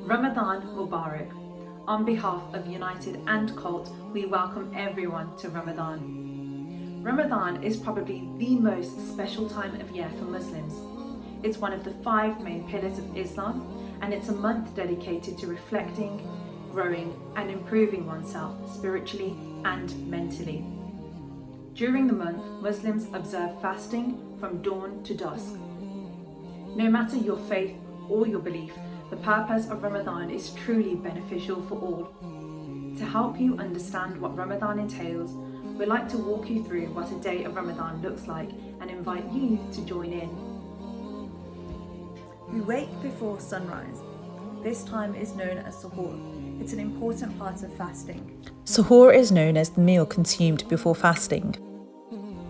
Ramadan Mubarak. On behalf of United and Cult, we welcome everyone to Ramadan. Ramadan is probably the most special time of year for Muslims. It's one of the 5 main pillars of Islam, and it's a month dedicated to reflecting, growing and improving oneself spiritually and mentally. During the month, Muslims observe fasting from dawn to dusk. No matter your faith or your belief, the purpose of Ramadan is truly beneficial for all. To help you understand what Ramadan entails, we'd like to walk you through what a day of Ramadan looks like and invite you to join in. We wake before sunrise. This time is known as suhoor. It's an important part of fasting. Suhoor is known as the meal consumed before fasting.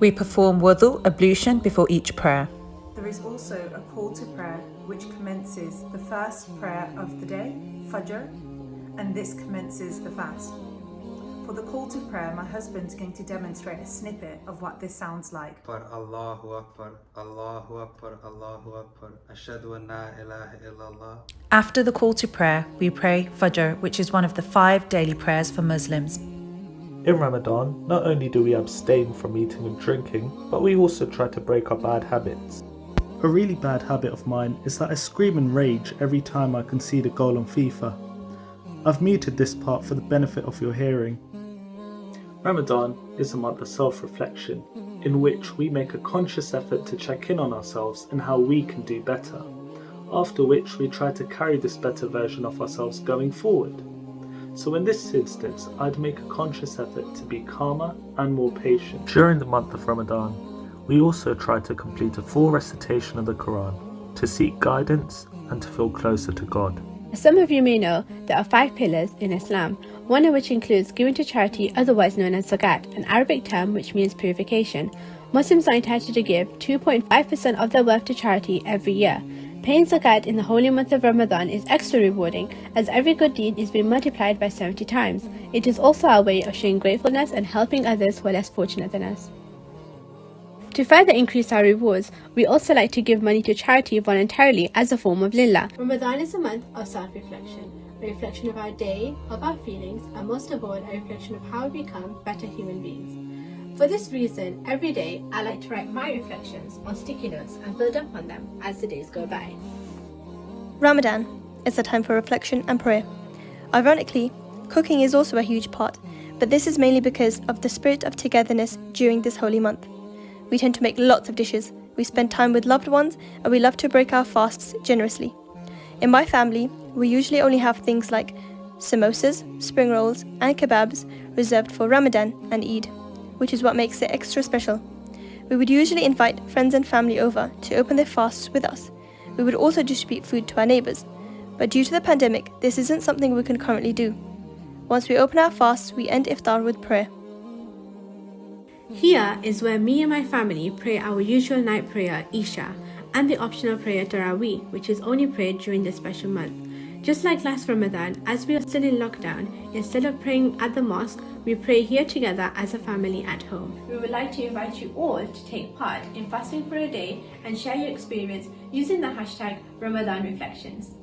We perform wudu, ablution, before each prayer. There is also a call to prayer which commences the first prayer of the day, Fajr, and this commences the fast. For the call to prayer, my husband's going to demonstrate a snippet of what this sounds like. Allahu Akbar, Allahu Akbar, Allahu Akbar, Ashhadu an la ilaha illallah. After the call to prayer, we pray Fajr, which is one of the 5 daily prayers for Muslims. In Ramadan, not only do we abstain from eating and drinking, but we also try to break our bad habits. A really bad habit of mine is that I scream and rage every time I concede a goal on FIFA. I've muted this part for the benefit of your hearing. Ramadan is a month of self-reflection, in which we make a conscious effort to check in on ourselves and how we can do better, after which we try to carry this better version of ourselves going forward. So in this instance, I'd make a conscious effort to be calmer and more patient. During the month of Ramadan, we also try to complete a full recitation of the Quran, to seek guidance and to feel closer to God. As some of you may know, there are 5 pillars in Islam, one of which includes giving to charity, otherwise known as zakat, an Arabic term which means purification. Muslims are entitled to give 2.5% of their wealth to charity every year. Paying zakat in the holy month of Ramadan is extra rewarding, as every good deed is being multiplied by 70 times. It is also our way of showing gratefulness and helping others who are less fortunate than us. To further increase our rewards, we also like to give money to charity voluntarily as a form of lillah. Ramadan is a month of self-reflection, a reflection of our day, of our feelings, and most of all, a reflection of how we become better human beings. For this reason, every day I like to write my reflections on sticky notes and build up on them as the days go by. Ramadan is a time for reflection and prayer. Ironically, cooking is also a huge part, but this is mainly because of the spirit of togetherness during this holy month. We tend to make lots of dishes, we spend time with loved ones, and we love to break our fasts generously. In my family, we usually only have things like samosas, spring rolls, and kebabs reserved for Ramadan and Eid, which is what makes it extra special. We would usually invite friends and family over to open their fasts with us. We would also distribute food to our neighbours, but due to the pandemic, this isn't something we can currently do. Once we open our fasts, we end iftar with prayer. Here is where me and my family pray our usual night prayer, Isha, and the optional prayer Taraweeh, which is only prayed during this special month. Just like last Ramadan, as we are still in lockdown, instead of praying at the mosque, we pray here together as a family at home. We would like to invite you all to take part in fasting for a day and share your experience using the hashtag Ramadan Reflections.